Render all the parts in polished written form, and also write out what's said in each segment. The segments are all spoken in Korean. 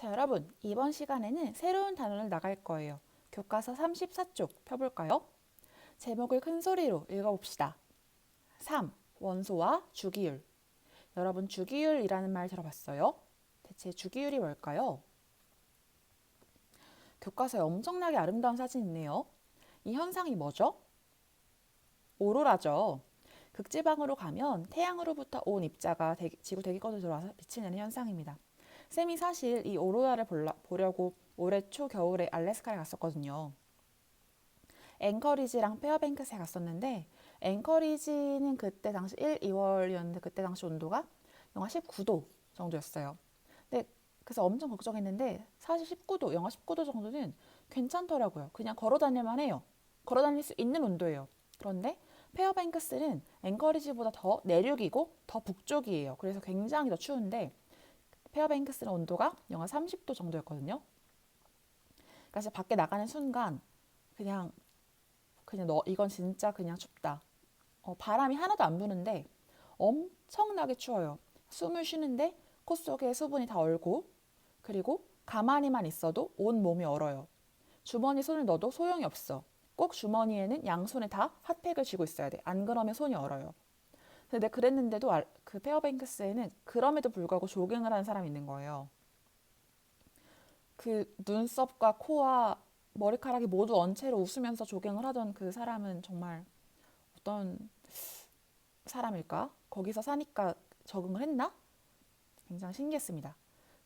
자, 여러분, 이번 시간에는 새로운 단원을 나갈 거예요. 교과서 34쪽 펴볼까요? 제목을 큰 소리로 읽어봅시다. 3. 원소와 주기율. 여러분, 주기율이라는 말 들어봤어요? 대체 주기율이 뭘까요? 교과서에 엄청나게 아름다운 사진이 있네요. 이 현상이 뭐죠? 오로라죠. 극지방으로 가면 태양으로부터 온 입자가 지구 대기권으로 들어와서 빛이 나는 현상입니다. 쌤이 사실 이 오로라를 보려고 올해 초 겨울에 알래스카에 갔었거든요. 앵커리지랑 페어뱅크스에 갔었는데 앵커리지는 그때 당시 1, 2월이었는데 그때 당시 온도가 영하 19도 정도였어요. 근데 그래서 엄청 걱정했는데 사실 19도, 영하 19도 정도는 괜찮더라고요. 그냥 걸어 다닐만 해요. 걸어 다닐 수 있는 온도예요. 그런데 페어뱅크스는 앵커리지보다 더 내륙이고 더 북쪽이에요. 그래서 굉장히 더 추운데 페어뱅크스는 온도가 영하 30도 정도였거든요. 그래서 밖에 나가는 순간 그냥 이건 진짜 그냥 춥다. 바람이 하나도 안 부는데 엄청나게 추워요. 숨을 쉬는데 코 속에 수분이 다 얼고 그리고 가만히만 있어도 온 몸이 얼어요. 주머니 손을 넣어도 소용이 없어. 꼭 주머니에는 양손에 다 핫팩을 쥐고 있어야 돼. 안 그러면 손이 얼어요. 근데 그랬는데도 그 페어뱅크스에는 그럼에도 불구하고 조깅을 하는 사람이 있는 거예요. 그 눈썹과 코와 머리카락이 모두 언 채로 웃으면서 조깅을 하던 그 사람은 정말 어떤 사람일까? 거기서 사니까 적응을 했나? 굉장히 신기했습니다.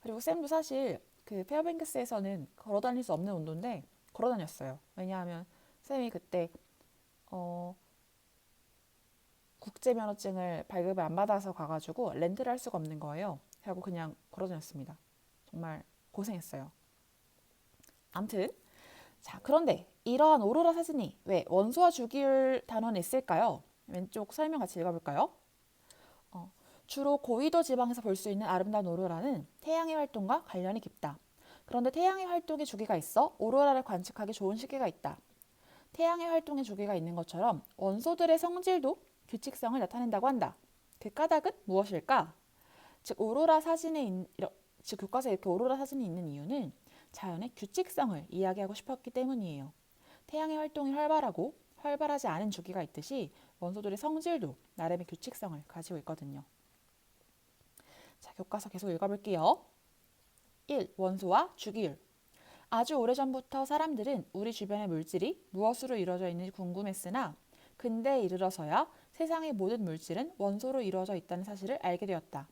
그리고 쌤도 사실 그 페어뱅크스에서는 걸어 다닐 수 없는 온도인데 걸어 다녔어요. 왜냐하면 쌤이 그때 어, 국제 면허증을 발급을 안 받아서 가가지고 렌트를 할 수가 없는 거예요. 그래서 그냥 걸어 다녔습니다. 정말 고생했어요. 암튼 자, 그런데 이러한 오로라 사진이 왜 원소와 주기율 단원에 있을까요? 왼쪽 설명 같이 읽어볼까요? 주로 고위도 지방에서 볼 수 있는 아름다운 오로라는 태양의 활동과 관련이 깊다. 그런데 태양의 활동에 주기가 있어 오로라를 관측하기 좋은 시기가 있다. 태양의 활동에 주기가 있는 것처럼 원소들의 성질도 규칙성을 나타낸다고 한다. 그 까닭은 무엇일까? 즉 오로라 사진에 즉 교과서에 이렇게 오로라 사진이 있는 이유는 자연의 규칙성을 이야기하고 싶었기 때문이에요. 태양의 활동이 활발하고 활발하지 않은 주기가 있듯이 원소들의 성질도 나름의 규칙성을 가지고 있거든요. 자, 교과서 계속 읽어볼게요. 1. 원소와 주기율. 아주 오래전부터 사람들은 우리 주변의 물질이 무엇으로 이루어져 있는지 궁금했으나 근대에 이르러서야 세상의 모든 물질은 원소로 이루어져 있다는 사실을 알게 되었다.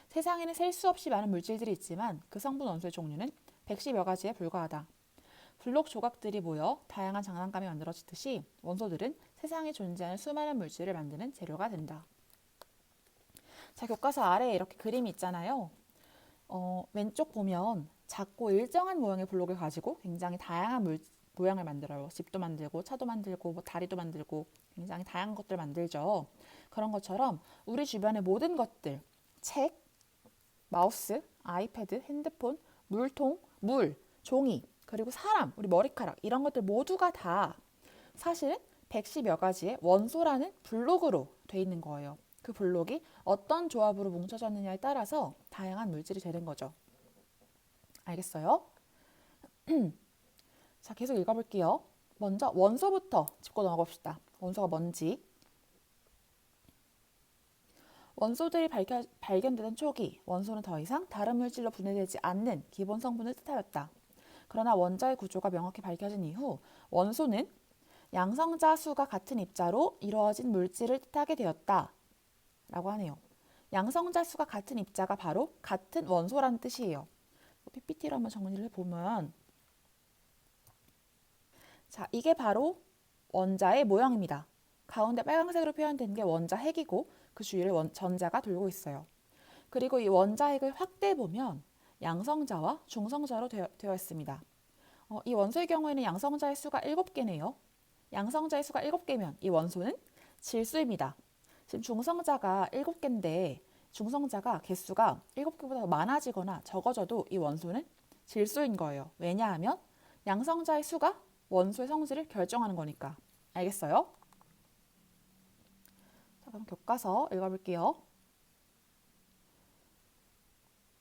세상에는 셀 수 없이 많은 물질들이 있지만 그 성분 원소의 종류는 110여 가지에 불과하다. 블록 조각들이 모여 다양한 장난감이 만들어지듯이 원소들은 세상에 존재하는 수많은 물질을 만드는 재료가 된다. 자, 교과서 아래에 이렇게 그림이 있잖아요. 왼쪽 보면 작고 일정한 모양의 블록을 가지고 굉장히 다양한 모양을 만들어요. 집도 만들고 차도 만들고 뭐 다리도 만들고 굉장히 다양한 것들 만들죠. 그런 것처럼 우리 주변의 모든 것들, 책, 마우스, 아이패드, 핸드폰, 물통, 물, 종이, 그리고 사람, 우리 머리카락 이런 것들 모두가 다 사실은 110여 가지의 원소라는 블록으로 돼 있는 거예요. 그 블록이 어떤 조합으로 뭉쳐졌느냐에 따라서 다양한 물질이 되는 거죠. 알겠어요? 자, 계속 읽어볼게요. 먼저 원소부터 짚고 넘어가 봅시다. 원소가 뭔지. 원소들이 발견되던 초기, 원소는 더 이상 다른 물질로 분해되지 않는 기본 성분을 뜻하였다. 그러나 원자의 구조가 명확히 밝혀진 이후 원소는 양성자 수가 같은 입자로 이루어진 물질을 뜻하게 되었다. 라고 하네요. 양성자 수가 같은 입자가 바로 같은 원소라는 뜻이에요. PPT로 한번 정리를 해보면 자, 이게 바로 원자의 모형입니다. 가운데 빨간색으로 표현된 게 원자 핵이고 그 주위를 전자가 돌고 있어요. 그리고 이 원자 핵을 확대해보면 양성자와 중성자로 되어 있습니다. 이 원소의 경우에는 양성자의 수가 7개네요. 양성자의 수가 7개면 이 원소는 질소입니다. 지금 중성자가 7개인데 중성자가 개수가 7개보다 더 많아지거나 적어져도 이 원소는 질소인 거예요. 왜냐하면 양성자의 수가 원소의 성질을 결정하는 거니까. 알겠어요? 자, 그럼 교과서 읽어볼게요.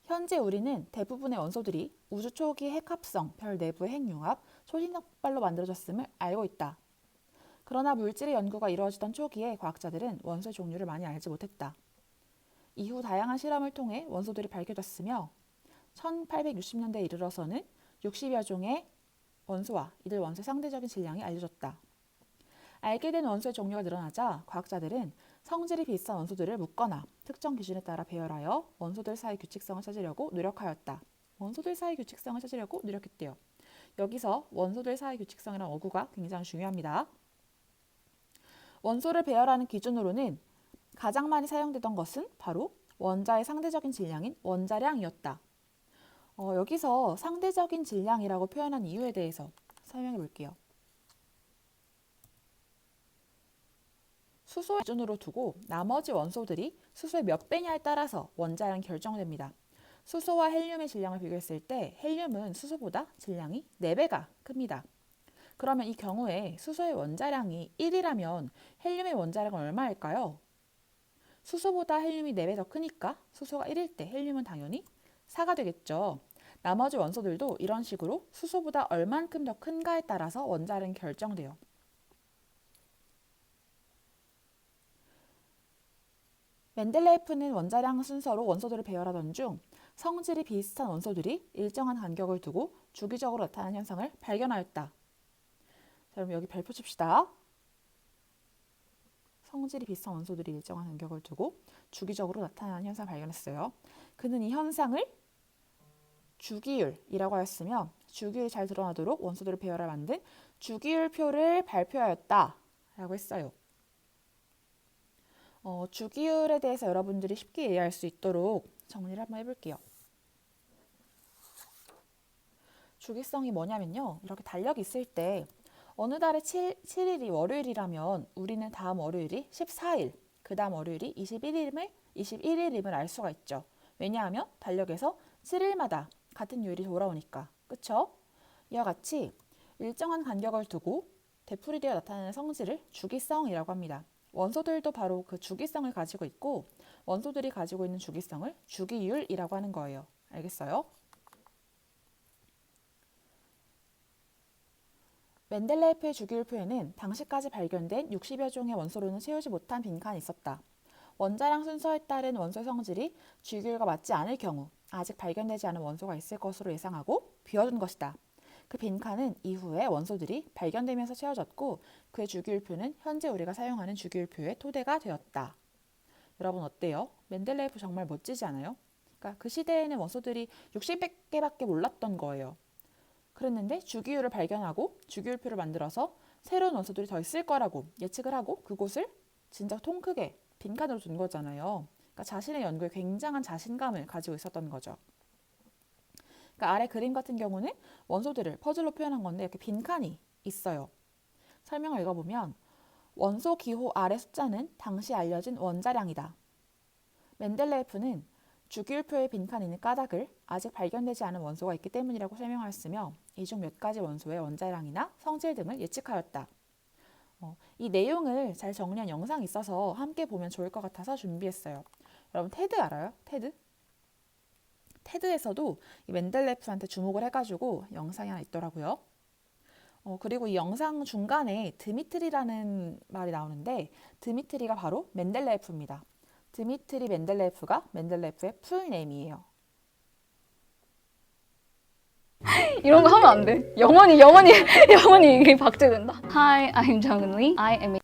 현재 우리는 대부분의 원소들이 우주 초기 핵합성, 별 내부의 핵융합, 초신성 폭발로 만들어졌음을 알고 있다. 그러나 물질의 연구가 이루어지던 초기에 과학자들은 원소의 종류를 많이 알지 못했다. 이후 다양한 실험을 통해 원소들이 밝혀졌으며 1860년대에 이르러서는 60여 종의 원소와 이들 원소의 상대적인 질량이 알려졌다. 알게 된 원소의 종류가 늘어나자 과학자들은 성질이 비슷한 원소들을 묶거나 특정 기준에 따라 배열하여 원소들 사이 규칙성을 찾으려고 노력하였다. 원소들 사이 규칙성을 찾으려고 노력했대요. 여기서 원소들 사이 규칙성이라는 어구가 굉장히 중요합니다. 원소를 배열하는 기준으로는 가장 많이 사용되던 것은 바로 원자의 상대적인 질량인 원자량이었다. 여기서 상대적인 질량이라고 표현한 이유에 대해서 설명해 볼게요. 수소 기준으로 두고 나머지 원소들이 수소의 몇 배냐에 따라서 원자량이 결정됩니다. 수소와 헬륨의 질량을 비교했을 때 헬륨은 수소보다 질량이 4배가 큽니다. 그러면 이 경우에 수소의 원자량이 1이라면 헬륨의 원자량은 얼마일까요? 수소보다 헬륨이 4배 더 크니까 수소가 1일 때 헬륨은 당연히 4가 되겠죠. 나머지 원소들도 이런 식으로 수소보다 얼만큼 더 큰가에 따라서 원자량이 결정돼요. 멘델레예프는 원자량 순서로 원소들을 배열하던 중 성질이 비슷한 원소들이 일정한 간격을 두고 주기적으로 나타나는 현상을 발견하였다. 자, 그럼 여기 별표 칩시다. 성질이 비슷한 원소들이 일정한 간격을 두고 주기적으로 나타나는 현상을 발견했어요. 그는 이 현상을 주기율이라고 하였으며 주기율이 잘 드러나도록 원소들을 배열해 만든 주기율표를 발표하였다 라고 했어요. 주기율에 대해서 여러분들이 쉽게 이해할 수 있도록 정리를 한번 해볼게요. 주기성이 뭐냐면요. 이렇게 달력이 있을 때 어느 달에 7일이 월요일이라면 우리는 다음 월요일이 14일, 그 다음 월요일이 21일임을 알 수가 있죠. 왜냐하면 달력에서 7일마다 같은 요일이 돌아오니까. 그쵸? 이와 같이 일정한 간격을 두고 되풀이되어 나타나는 성질을 주기성이라고 합니다. 원소들도 바로 그 주기성을 가지고 있고 원소들이 가지고 있는 주기성을 주기율이라고 하는 거예요. 알겠어요? 멘델레예프의 주기율표에는 당시까지 발견된 60여 종의 원소로는 채우지 못한 빈칸이 있었다. 원자량 순서에 따른 원소의 성질이 주기율과 맞지 않을 경우 아직 발견되지 않은 원소가 있을 것으로 예상하고 비워둔 것이다. 그 빈칸은 이후에 원소들이 발견되면서 채워졌고 그의 주기율표는 현재 우리가 사용하는 주기율표의 토대가 되었다. 여러분 어때요? 멘델레예프 정말 멋지지 않아요? 그러니까 그 시대에는 원소들이 60개밖에 몰랐던 거예요. 그랬는데 주기율을 발견하고 주기율표를 만들어서 새로운 원소들이 더 있을 거라고 예측을 하고 그곳을 진짜 통 크게 빈칸으로 둔 거잖아요. 그러니까 자신의 연구에 굉장한 자신감을 가지고 있었던 거죠. 그러니까 아래 그림 같은 경우는 원소들을 퍼즐로 표현한 건데 이렇게 빈칸이 있어요. 설명을 읽어보면 원소 기호 아래 숫자는 당시 알려진 원자량이다. 멘델레예프는 주기율표의 빈칸이 있는 까닭을 아직 발견되지 않은 원소가 있기 때문이라고 설명하였으며 이 중 몇 가지 원소의 원자량이나 성질 등을 예측하였다. 이 내용을 잘 정리한 영상이 있어서 함께 보면 좋을 것 같아서 준비했어요. 여러분 테드 알아요? 테드? 테드에서도 이 멘델레예프한테 주목을 해가지고 영상이 하나 있더라고요. 그리고 이 영상 중간에 드미트리라는 말이 나오는데 드미트리가 바로 멘델레예프입니다. 드미트리 멘델레예프가 멘델레예프의 풀네임이에요. 이런 거 하면 안 돼. 영원히 이게 박제된다. Hi, I'm Jung Lee. I am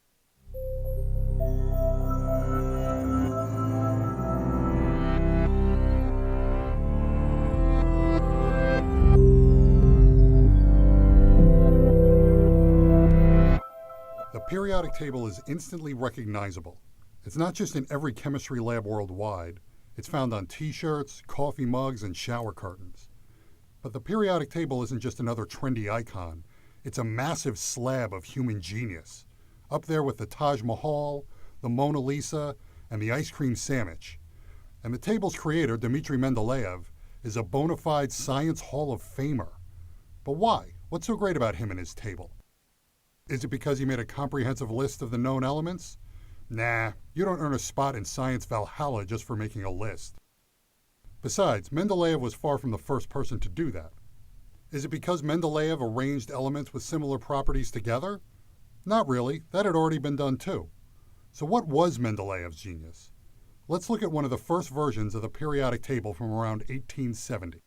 The periodic table is instantly recognizable. It's not just in every chemistry lab worldwide. It's found on t-shirts, coffee mugs, and shower curtains. But the periodic table isn't just another trendy icon. It's a massive slab of human genius, up there with the Taj Mahal, the Mona Lisa, and the ice cream sandwich. And the table's creator, Dmitry Mendeleev, is a bona fide Science Hall of Famer. But why? What's so great about him and his table? Is it because he made a comprehensive list of the known elements? Nah, you don't earn a spot in Science Valhalla just for making a list. Besides, Mendeleev was far from the first person to do that. Is it because Mendeleev arranged elements with similar properties together? Not really. That had already been done too. So what was Mendeleev's genius? Let's look at one of the first versions of the periodic table from around 1870.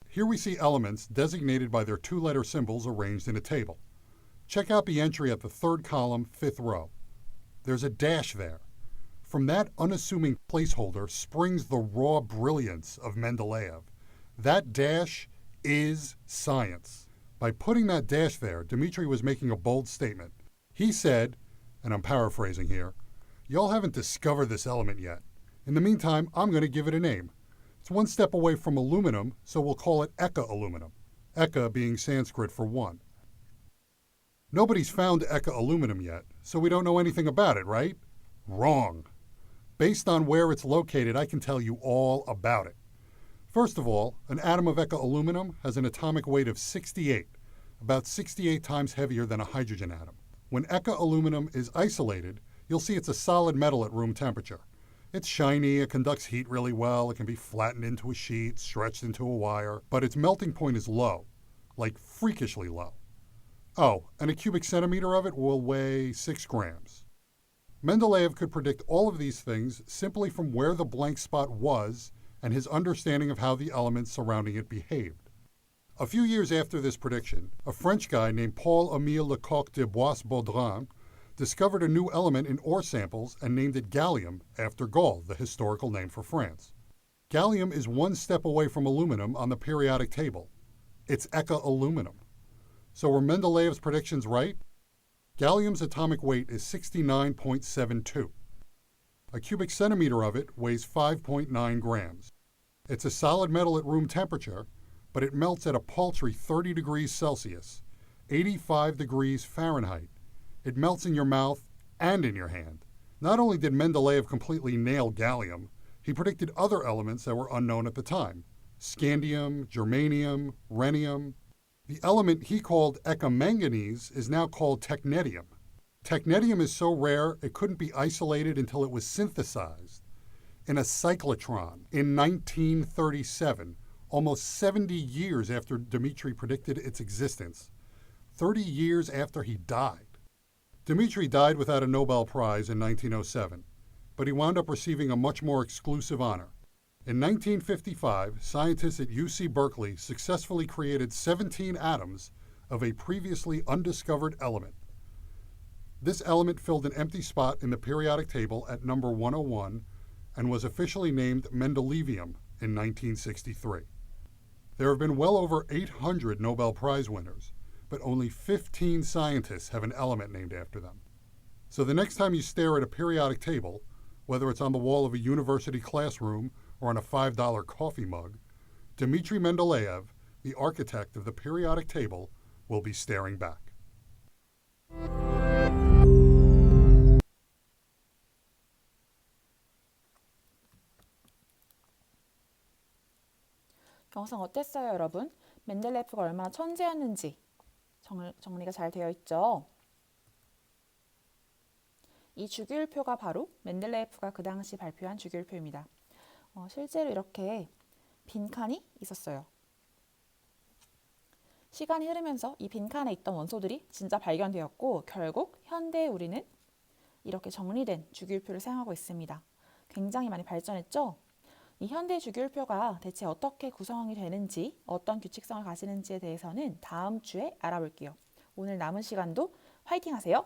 Here we see elements designated by their two-letter symbols arranged in a table. Check out the entry at the third column, fifth row. There's a dash there. From that unassuming placeholder springs the raw brilliance of Mendeleev. That dash is science. By putting that dash there, Dmitri was making a bold statement. He said, and I'm paraphrasing here, "Y'all haven't discovered this element yet. In the meantime, I'm going to give it a name. It's one step away from aluminum, so we'll call it Eka aluminum. Eka being Sanskrit for one. Nobody's found Eka aluminum yet, so we don't know anything about it, right? Wrong. Based on where it's located, I can tell you all about it. First of all, an atom of Eka aluminum has an atomic weight of 68, about 68 times heavier than a hydrogen atom. When Eka aluminum is isolated, you'll see it's a solid metal at room temperature. It's shiny, it conducts heat really well, it can be flattened into a sheet, stretched into a wire, but its melting point is low, like freakishly low. Oh, and a cubic centimeter of it will weigh 6 grams. Mendeleev could predict all of these things simply from where the blank spot was and his understanding of how the elements surrounding it behaved. A few years after this prediction, a French guy named Paul-Émile Lecoq de Bois-Baudran discovered a new element in ore samples and named it gallium after Gaul, the historical name for France. Gallium is one step away from aluminum on the periodic table. It's Eka aluminum. So were Mendeleev's predictions right? Gallium's atomic weight is 69.72. A cubic centimeter of it weighs 5.9 grams. It's a solid metal at room temperature, but it melts at a paltry 30 degrees Celsius, 85 degrees Fahrenheit. It melts in your mouth and in your hand. Not only did Mendeleev completely nail gallium, he predicted other elements that were unknown at the time: scandium, germanium, rhenium. The element he called ekamanganese is now called technetium. Technetium is so rare it couldn't be isolated until it was synthesized in a cyclotron in 1937, almost 70 years after Dmitri predicted its existence, 30 years after he died. Dmitri died without a Nobel Prize in 1907, but he wound up receiving a much more exclusive honor. In 1955, scientists at UC Berkeley successfully created 17 atoms of a previously undiscovered element. This element filled an empty spot in the periodic table at number 101 and was officially named Mendelevium in 1963. There have been well over 800 Nobel Prize winners, but only 15 scientists have an element named after them. So the next time you stare at a periodic table, whether it's on the wall of a university classroom or on a $5 coffee mug, Dmitri Mendeleev, the architect of the periodic table, will be staring back. 영상 어땠어요, 여러분? 멘델레프가 얼마나 천재였는지 정리가 잘 되어 있죠? 이 주기율표가 바로 멘델레프가 그 당시 발표한 주기율표입니다. 실제로 이렇게 빈칸이 있었어요. 시간이 흐르면서 이 빈칸에 있던 원소들이 진짜 발견되었고 결국 현대에 우리는 이렇게 정리된 주기율표를 사용하고 있습니다. 굉장히 많이 발전했죠? 이 현대 주기율표가 대체 어떻게 구성이 되는지, 어떤 규칙성을 가지는지에 대해서는 다음 주에 알아볼게요. 오늘 남은 시간도 화이팅 하세요!